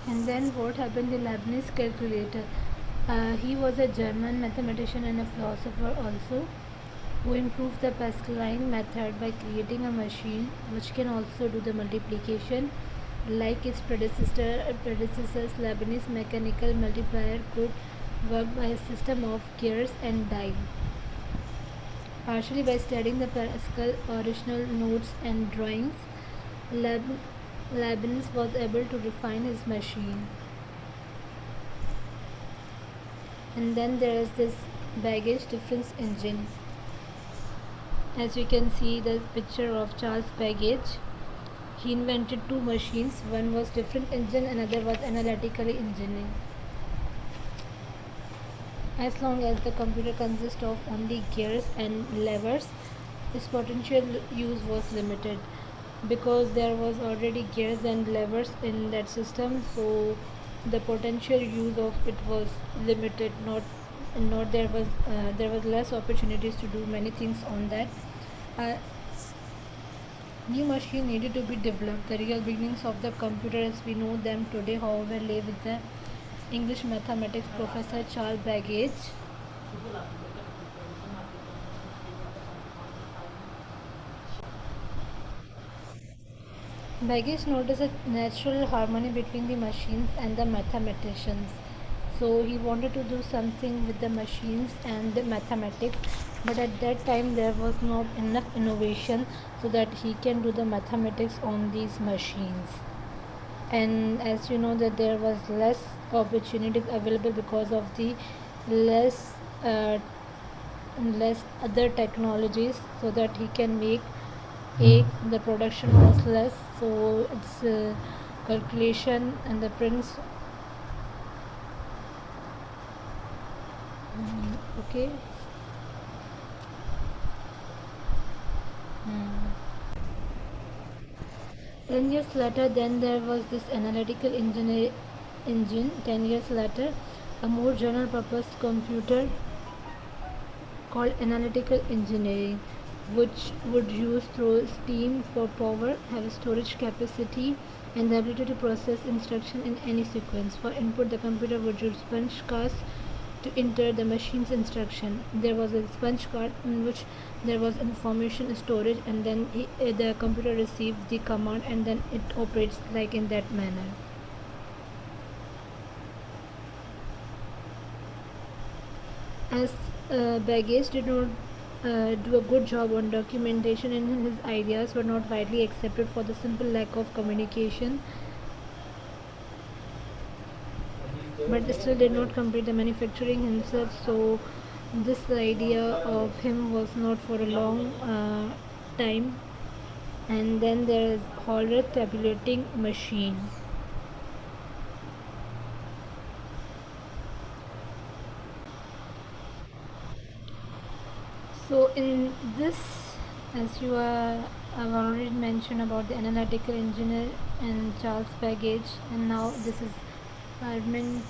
And then what happened? The Leibniz calculator. He was a German mathematician and a philosopher also, who improved the Pascaline method by creating a machine which can also do the multiplication. Like its predecessors, Leibniz mechanical multiplier could work by a system of gears and die. Partially by studying the Pascal original notes and drawings, Leibniz was able to refine his machine. And then there is this baggage difference engine. As you can see the picture of Charles Babbage, he invented two machines. One was difference engine, another was analytical engineering. As long as the computer consists of only gears and levers, its potential use was limited because there was already gears and levers in that system, so the potential use of it was limited. Not there was less opportunities to do many things on that. New machine needed to be developed. The real beginnings of the computer as we know them today, however, lay with the English mathematics professor Charles Babbage. Baggage noticed a natural harmony between the machines and the mathematicians. So he wanted to do something with the machines and the mathematics, but at that time there was not enough innovation so that he can do the mathematics on these machines. And as you know that there was less opportunities available because of the less uh, less other technologies, so that he can make the production was less, so its calculation and the prints. Okay. Hmm. 10 years later, then there was this analytical engine. 10 years later, a more general purpose computer called analytical engineering, which would use through steam for power, have storage capacity, and the ability to process instruction in any sequence. For input, the computer would use punch cards to enter the machine's instruction. There was a punch card in which there was information storage, and then the computer received the command, and then it operates like in that manner. As Baggage did not do a good job on documentation, and his ideas were not widely accepted for the simple lack of communication, but still did not complete the manufacturing himself. So this idea of him was not for a long time. And then there is Hollerith tabulating machine. So in this, as you are, I've already mentioned about the analytical engineer and Charles Babbage, and now this is Armin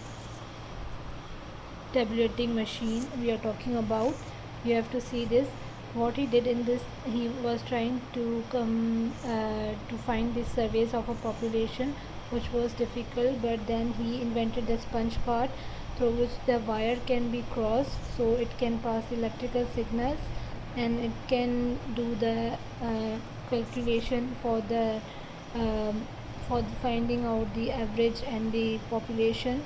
tabulating machine we are talking about. You have to see this. What he did in this, he was trying to come to find the surveys of a population, which was difficult, but then he invented the sponge card through which the wire can be crossed, so it can pass electrical signals, and it can do the calculation um, for finding out the average and the population.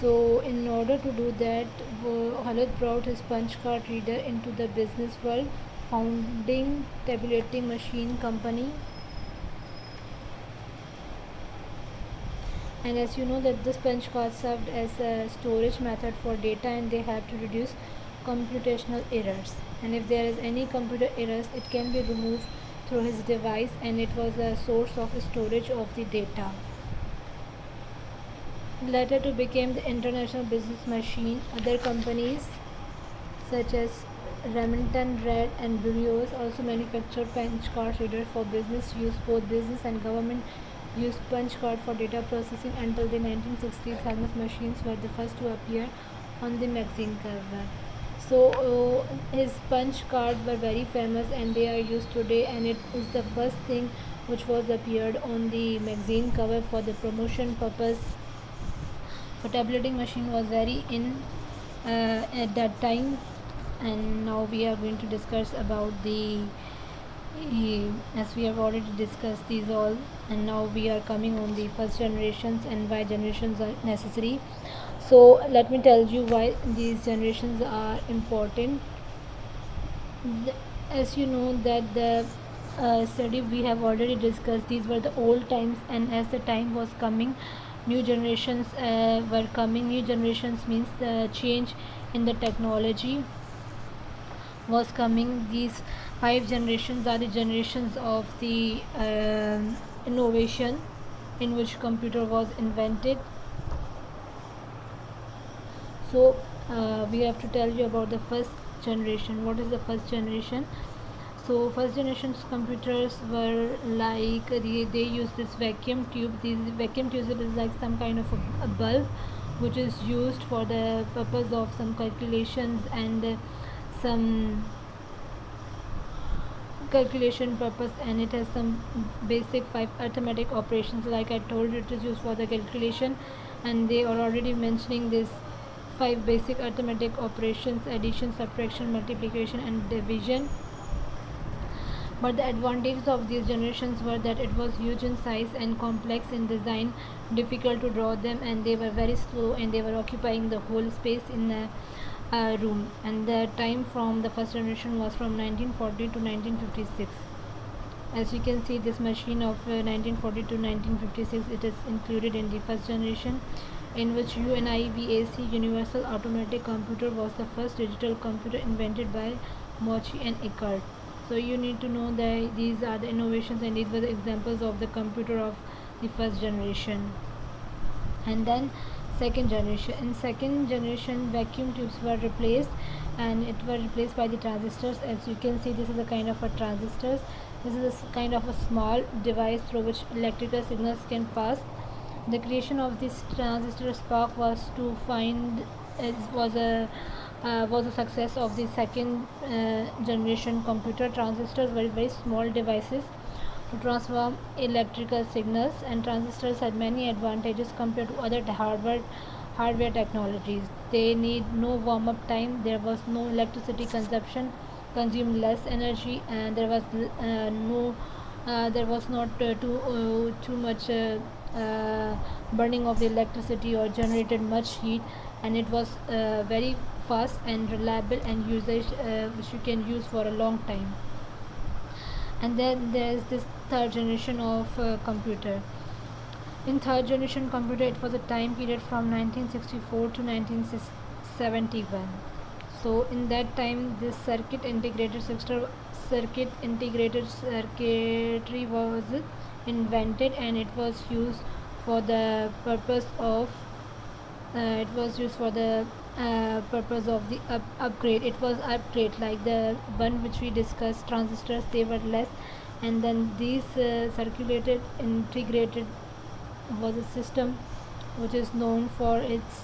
So, in order to do that, Khalid brought his punch card reader into the business world, founding tabulating machine company. And as you know that this punch card served as a storage method for data, and they have to reduce computational errors. And if there is any computer errors, it can be removed through his device, and it was a source of storage of the data. Later to became the international business machine. Other companies such as Remington Red and Burroughs also manufactured punch card readers for business use. Both business and government used punch card for data processing until the 1960s. Thermos machines were the first to appear on the magazine cover. So his punch cards were very famous, and they are used today, and it is the first thing which was appeared on the magazine cover for the promotion purpose. So tabulating machine was very in at that time. And now we are going to discuss about the as we have already discussed these all, and now we are coming on the first generations and why generations are necessary. So let me tell you why these generations are important. As you know that the study we have already discussed, these were the old times, and as the time was coming, new generations were coming. New generations means the change in the technology was coming. These 5 generations are the generations of the innovation in which computer was invented. So we have to tell you about the first generation. What is the first generation? So first generation's computers were like they use this vacuum tube. These vacuum tubes is like some kind of a bulb which is used for the purpose of some calculations and some calculation purpose, and it has some basic 5 arithmetic operations. Like I told you, it is used for the calculation, and they are already mentioning this 5 basic arithmetic operations: addition, subtraction, multiplication and division. But the advantages of these generations were that it was huge in size and complex in design, difficult to draw them, and they were very slow, and they were occupying the whole space in the room. And the time from the first generation was from 1940 to 1956. As you can see, this machine of 1940 to 1956, it is included in the first generation, in which UNIVAC Universal Automatic Computer was the first digital computer invented by Mochi and Eckert. So you need to know that these are the innovations, and these were the examples of the computer of the first generation. And then second generation. In second generation, vacuum tubes were replaced, and it were replaced by the transistors. As you can see, this is a kind of a transistors. This is a kind of a small device through which electrical signals can pass. The creation of this transistor spark was to find was a success of the second generation computer. Transistors were very small devices to transform electrical signals, and transistors had many advantages compared to other hardware technologies. They need no warm up time, there was no electricity consumption, consumed less energy, and there was no there was not too much burning of the electricity or generated much heat, and it was very fast and reliable and usage which you can use for a long time. And then there's this third generation of computer. In third generation computer, it was a time period from 1964 to 1971. So in that time, this circuit integrated circuitry was invented, and it was used for the purpose of purpose of the upgrade. It was upgrade like the one which we discussed. Transistors, they were less, and then these circulated integrated was a system which is known for its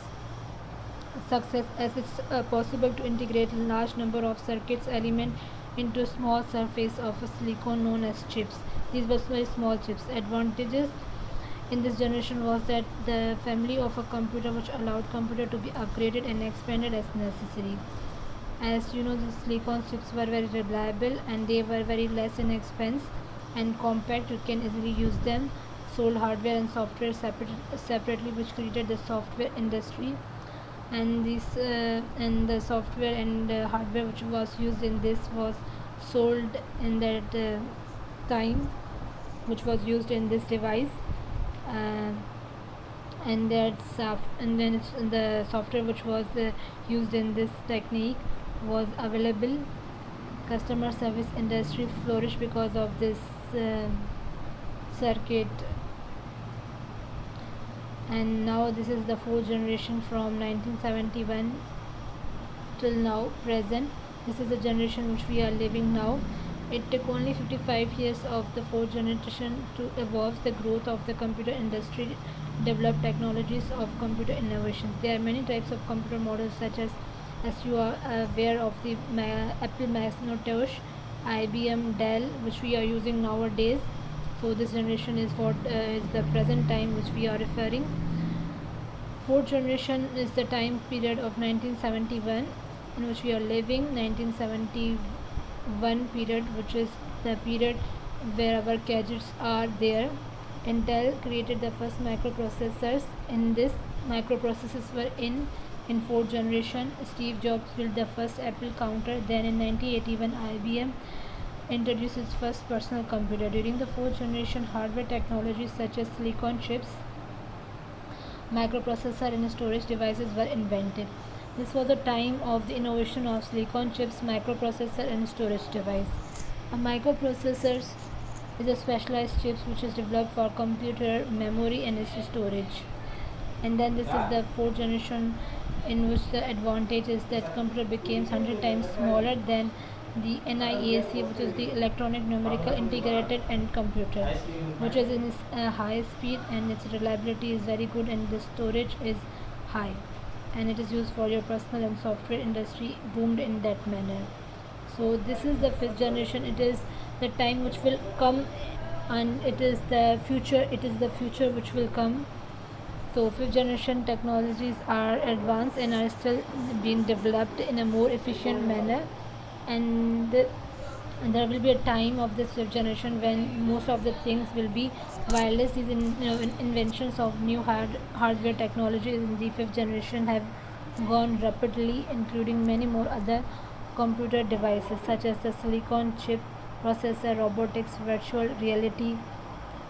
success, as it's possible to integrate a large number of circuits element into small surface of a silicon known as chips. These were very small chips. Advantages in this generation was that the family of a computer which allowed computer to be upgraded and expanded as necessary. As you know, the silicon chips were very reliable, and they were very less in expense and compact. You can easily use them. Sold hardware and software separately, which created the software industry. And this and the software and hardware which was used in this was sold in that time, which was used in this device. uh, and and then the software which was used in this technique was available. Customer service industry flourished because of this circuit. And now this is the fourth generation from 1971 till now present. This is the generation which we are living now. It took only 55 years of the fourth generation to evolve the growth of the computer industry, develop technologies of computer innovations. There are many types of computer models, such as you are aware of the Apple Macintosh, IBM, Dell, which we are using nowadays, So this generation is what is the present time which we are referring. Fourth generation is the time period of 1971 in which we are living. 1971 period, which is the period where our gadgets are there. Intel created the first microprocessors. In this, microprocessors were in fourth generation. Steve Jobs built the first Apple counter. Then in 1981, IBM introduced its first personal computer. During the fourth generation, hardware technologies such as silicon chips, microprocessor and storage devices were invented. This was the time of the innovation of silicon chips, microprocessor and storage device. A microprocessor is a specialized chip which is developed for computer memory and its storage. And then this is the fourth generation, in which the advantage is that computer became 100 times smaller than the NIAC, which is the electronic numerical integrated end computer, which is in its high speed and its reliability is very good and the storage is high, and it is used for your personal and software industry boomed in that manner. So this is the fifth generation. It is the time which will come, and it is the future. It is the future which will come. So fifth generation technologies are advanced and are still being developed in a more efficient manner, and there will be a time of this fifth generation when most of the things will be wireless. These inventions of new hardware technologies in the fifth generation have gone rapidly, including many more other computer devices such as the silicon chip, processor, robotics, virtual reality.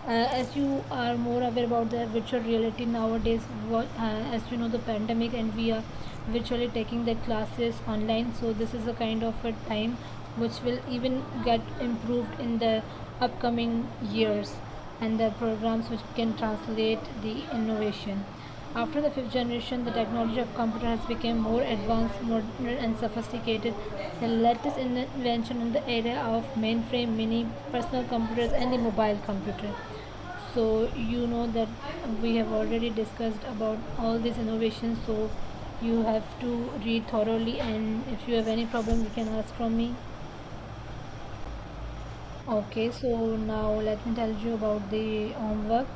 As you are more aware about the virtual reality nowadays, as you know, the pandemic, and we are virtually taking the classes online. So this is a kind of a time which will even get improved in the upcoming years, and the programs which can translate the innovation. After the fifth generation, the technology of computer has become more advanced, modern, and sophisticated. The latest invention in the area of mainframe, mini personal computers, and the mobile computer. So you know that we have already discussed about all these innovations. So you have to read thoroughly, and if you have any problem, you can ask from me. Okay, so now let me tell you about the homework.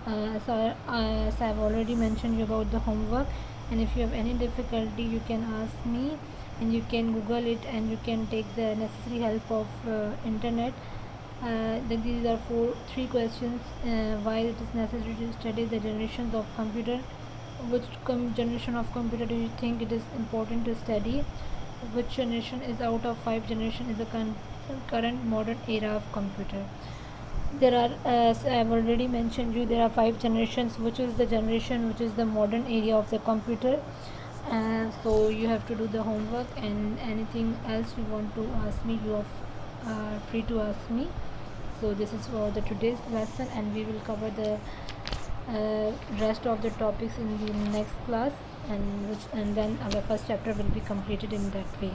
As I've already mentioned you about the homework, and if you have any difficulty, you can ask me, and you can Google it, and you can take the necessary help of internet. These are three questions. Why it is necessary to study the generations of computer? Which generation of computer do you think it is important to study? Which generation is out of five generation is a current modern era of computer? There are, as I have already mentioned you, there are five generations. Which is the generation which is the modern area of the computer? So you have to do the homework, and anything else you want to ask me, you are free to ask me. So this is for the today's lesson, and we will cover the rest of the topics in the next class, and then our first chapter will be completed in that way.